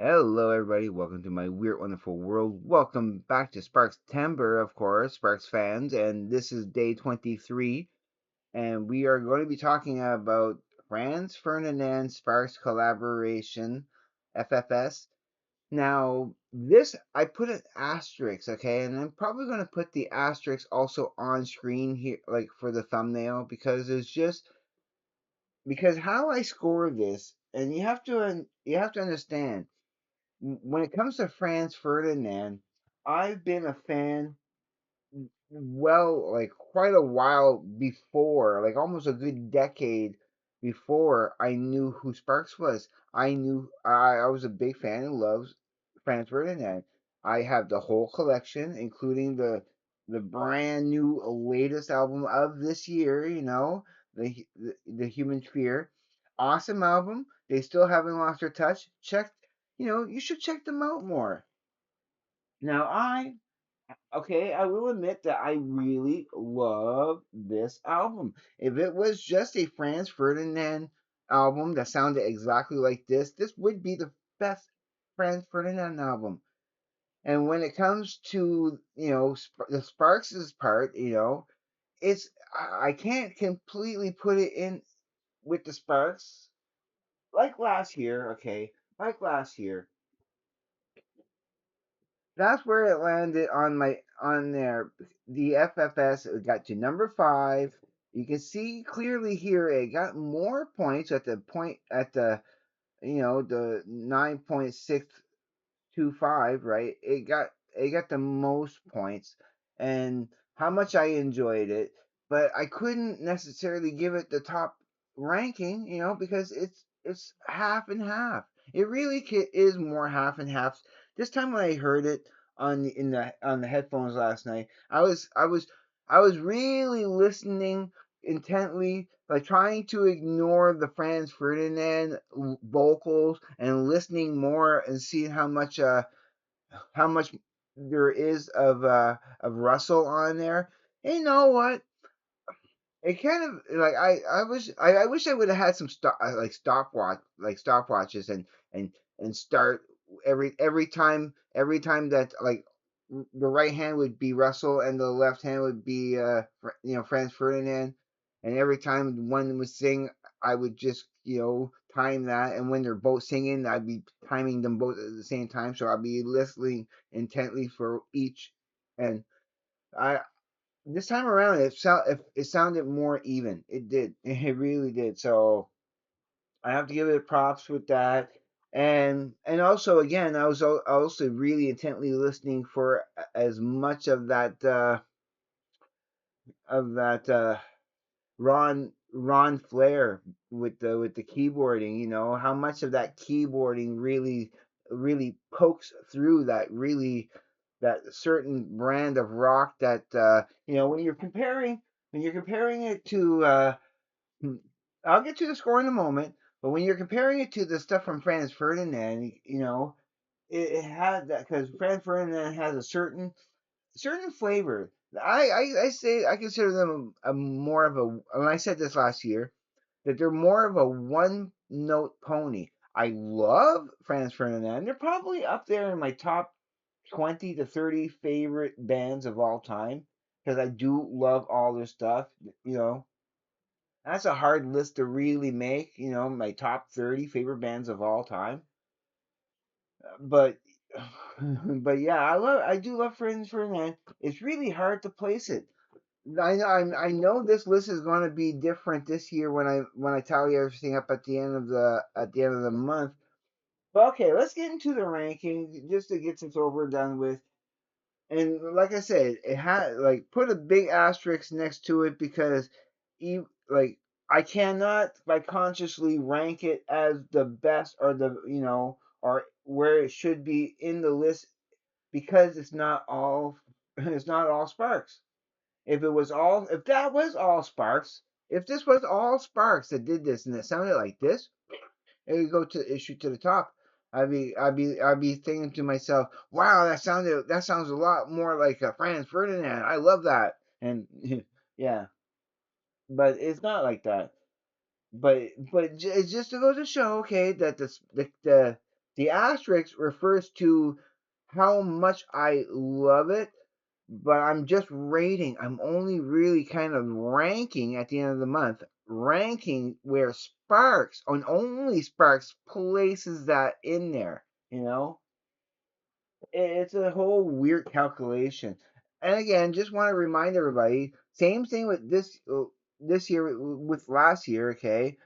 Hello, everybody. Welcome to my weird, wonderful world. Welcome back to Sparkstember, of course, Sparks fans. And this is day 23. And we are going to be talking about Franz Ferdinand Sparks collaboration, FFS. Now, this, I put an asterisk, okay? And I'm probably going to put the asterisk also on screen here, like for the thumbnail, because because how I score this, and you have to understand when it comes to Franz Ferdinand, I've been a fan, like quite a while before, like almost a good decade before I knew who Sparks was. I was a big fan and loved Franz Ferdinand. I have the whole collection, including the brand new latest album of this year. The Human Sphere, awesome album. They still haven't lost their touch. You should check them out more. Now, I will admit that I really love this album. If it was just a Franz Ferdinand album that sounded exactly like this would be the best Franz Ferdinand album. And when it comes to, the Sparks' part, it's I can't completely put it in with the Sparks like last year, okay? Like last year. That's where it landed on there. The FFS got to number 5. You can see clearly here it got more points at the 9.625, right? It got the most points, and how much I enjoyed it, but I couldn't necessarily give it the top ranking, because it's half and half. It really is more half and half. This time when I heard it on the headphones last night, I was really listening intently, like trying to ignore the Franz Ferdinand vocals and listening more and seeing how much there is of Russell on there. And you know what? It kind of like I wish I would have had some stopwatches and start every time that like the right hand would be Russell and the left hand would be Franz Ferdinand, and every time one would sing I would just time that, and when they're both singing I'd be timing them both at the same time, so I'd be listening intently for each. And I this time around it sounded more even. It did. It really did. So I have to give it props with that. And also again, I was also really intently listening for as much of that Ron Flair with the keyboarding. How much of that keyboarding really pokes through that certain brand of rock that when you're comparing it to hmm, I'll get to the score in a moment, but when you're comparing it to the stuff from Franz Ferdinand, it had that, because Franz Ferdinand has a certain flavor. I say I consider them a more of a, and I said this last year, that they're more of a one note pony. I love Franz Ferdinand. They're probably up there in my top 20 to 30 favorite bands of all time, because I do love all their stuff. You know, that's a hard list to really make, my top 30 favorite bands of all time. But but yeah, I do love Friends Ferdinand. It's really hard to place it. I know this list is going to be different this year when I tally everything up at the end of the month. But okay, let's get into the ranking just to get this over and done with. And like I said, it had like put a big asterisk next to it, because like I cannot like consciously rank it as the best, or or where it should be in the list, because it's not all it's not all Sparks. If that was all Sparks, if this was all Sparks that did this and it sounded like this, it would go to issue to the top. I'd be thinking to myself, wow, that sounds a lot more like Franz Ferdinand. I love that. And yeah, but it's not like that. But it's just to go to show, okay, that The asterisk refers to how much I love it, but I'm just rating. I'm only really kind of ranking at the end of the month, ranking where Sparks, on only Sparks, places that in there. You know, it's a whole weird calculation. And again, just want to remind everybody, same thing with this year with last year. Okay,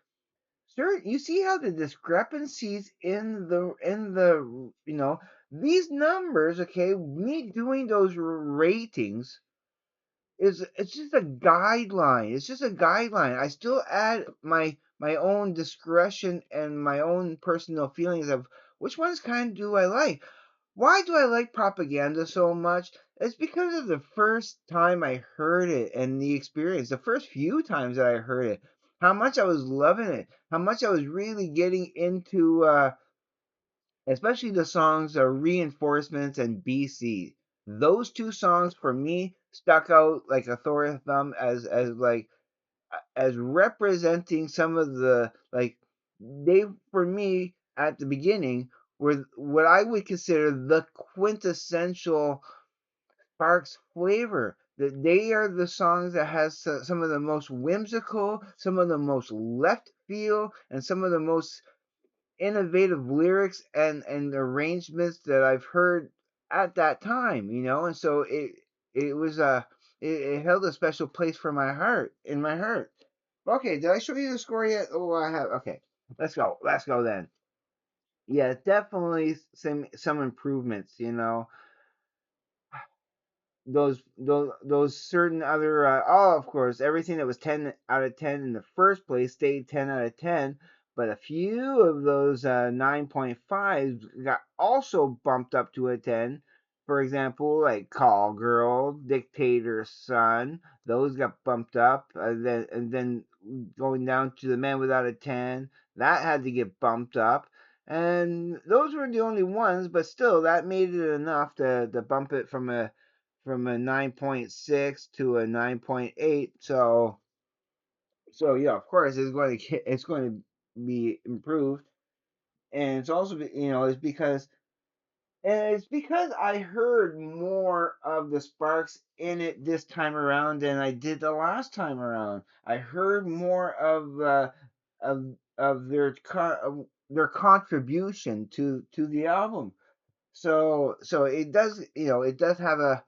sure, you see how the discrepancies in the these numbers. Okay, me doing those ratings is it's just a guideline. It's just a guideline. I still add my own discretion and my own personal feelings of which ones kind of do I like. Why do I like propaganda so much? It's because of the first time I heard it and the experience, the first few times that I heard it, how much I was loving it, how much I was really getting into, especially the songs Reinforcements and BC. Those two songs for me stuck out like a sore thumb as representing some of the they for me at the beginning were what I would consider the quintessential Sparks flavor. That they are the songs that has some of the most whimsical, some of the most left field, and some of the most innovative lyrics and arrangements that I've heard at that time. And so it was it held a special place for my heart in my heart. Okay, did I show you the score yet? Oh, I have. Okay, let's go. Let's go then. Yeah, definitely some improvements. Those certain other of course everything that was 10 out of 10 in the first place stayed 10 out of 10, but a few of those 9.5s got also bumped up to a 10. For example, like Call Girl, Dictator's Son, those got bumped up, and then going down to The Man Without a 10, that had to get bumped up. And those were the only ones, but still that made it enough to bump it from a 9.6 to a 9.8. So yeah, of course it's going to be improved, and it's also it's because I heard more of the Sparks in it this time around than I did the last time around. I heard more of their contribution to the album. So it does have a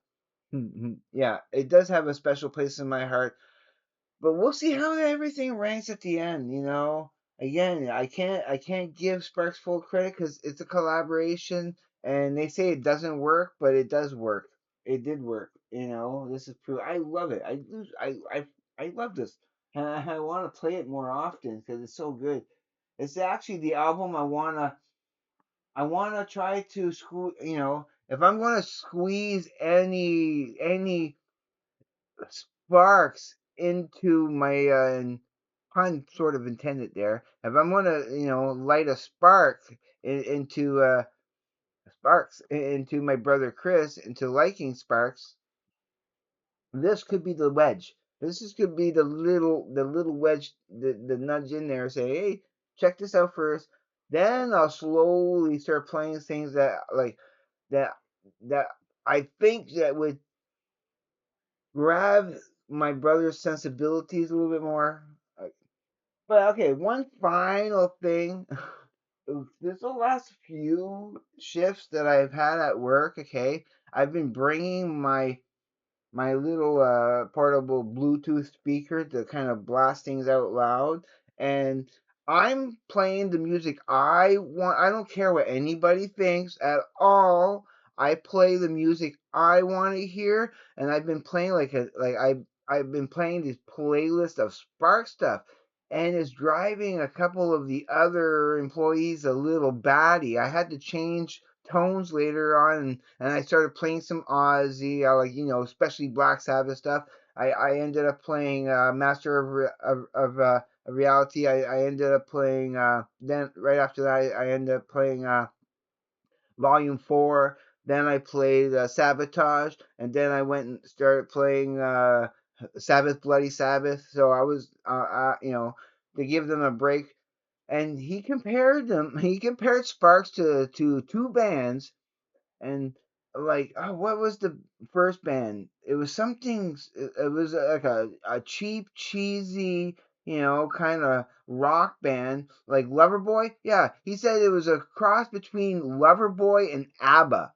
yeah, it does have a special place in my heart. But we'll see how everything ranks at the end. Again, I can't give Sparks full credit because it's a collaboration, and they say it doesn't work, but it does work. It did work. This is proof. I love it. I love this, and I want to play it more often because it's so good. It's actually the album I wanna try to if I'm gonna squeeze any sparks into my pun sort of intended there. If I'm gonna light a spark into sparks into my brother Chris into liking sparks, this could be the wedge. Could be the little wedge, the nudge in there. Say, hey, check this out first. Then I'll slowly start playing things that that I think that would grab my brother's sensibilities a little bit more. But okay, one final thing. This the last few shifts that I've had at work. Okay, I've been bringing my little portable Bluetooth speaker to kind of blast things out loud. And I'm playing the music I want. I don't care what anybody thinks at all. I play the music I want to hear, and I've been playing I've been playing these playlists of Spark stuff, and it's driving a couple of the other employees a little batty. I had to change tones later on, and I started playing some Ozzy, especially Black Sabbath stuff. I ended up playing Master of Reality. I ended up playing then right after that I ended up playing Volume 4. Then I played Sabotage, and then I went and started playing Sabbath Bloody Sabbath. So I was to give them a break, and he compared them. He compared Sparks to two bands, and like, oh, what was the first band? It was something. It was like a cheap, cheesy, kind of rock band like Loverboy. Yeah, he said it was a cross between Loverboy and ABBA.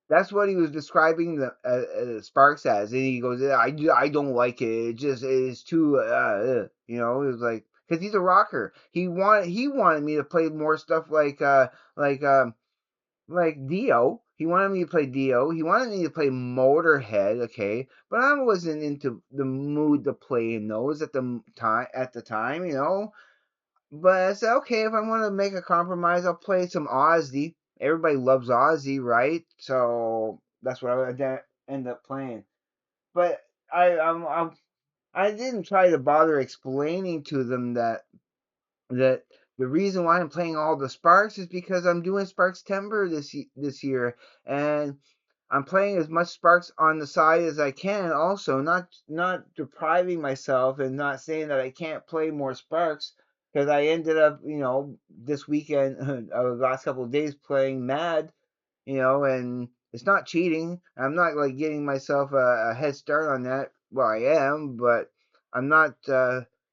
That's what he was describing the Sparks as, and he goes, I don't like it. It just is too, It was like because he's a rocker. He wanted me to play more stuff like like Dio. He wanted me to play Dio. He wanted me to play Motorhead. Okay, but I wasn't into the mood to play in those at the time. At the time. But I said, okay, if I want to make a compromise, I'll play some Ozzy. Everybody loves Ozzy, right? So that's what I would end up playing. But I didn't try to bother explaining to them that the reason why I'm playing all the Sparks is because I'm doing Sparkstember this year, and I'm playing as much Sparks on the side as I can. Also, not depriving myself and not saying that I can't play more Sparks because I ended up, this weekend, the last couple of days playing Mad, and it's not cheating. I'm not like getting myself a head start on that. Well, I am, but I'm not.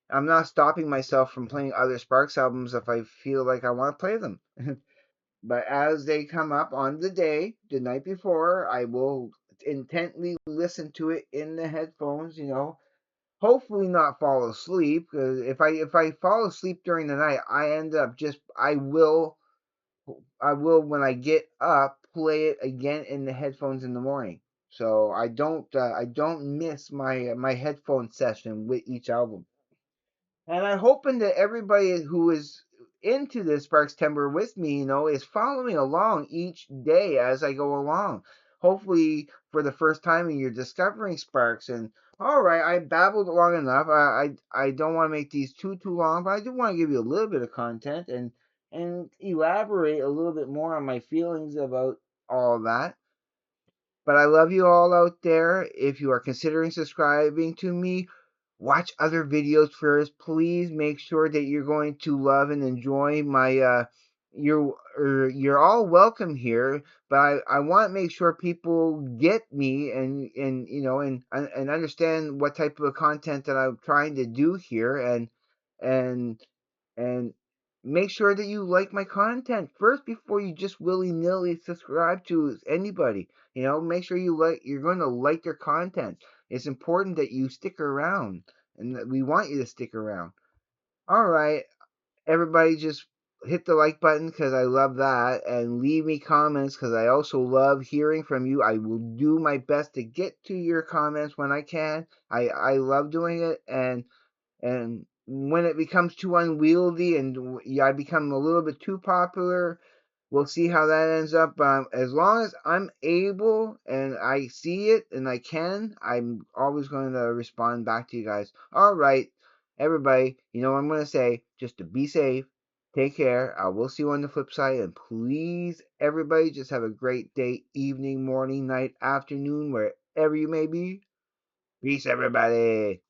I'm not stopping myself from playing other Sparks albums if I feel like I want to play them. But as they come up on the day, the night before, I will intently listen to it in the headphones. Hopefully not fall asleep. Because if I fall asleep during the night, I will when I get up play it again in the headphones in the morning. So I don't miss my headphone session with each album. And I'm hoping that everybody who is into this Sparks Timber with me, is following along each day as I go along. Hopefully, for the first time, you're discovering Sparks. And all right, I babbled long enough. I don't want to make these too long, but I do want to give you a little bit of content and elaborate a little bit more on my feelings about all that. But I love you all out there. If you are considering subscribing to me, watch other videos first. Please make sure that you're going to love and enjoy my you're all welcome here, but I want to make sure people get me and understand what type of content that I'm trying to do here and and make sure that you like my content first before you just willy-nilly subscribe to anybody. Make sure you're going to like their content. It's important that you stick around and that we want you to stick around. All right, everybody just hit the like button because I love that and leave me comments because I also love hearing from you. I will do my best to get to your comments when I can. I love doing it, and when it becomes too unwieldy and I become a little bit too popular, we'll see how that ends up. But as long as I'm able and I see it and I can, I'm always going to respond back to you guys. All right, everybody, you know what I'm going to say? Just to be safe, take care. I will see you on the flip side. And please, everybody, just have a great day, evening, morning, night, afternoon, wherever you may be. Peace, everybody.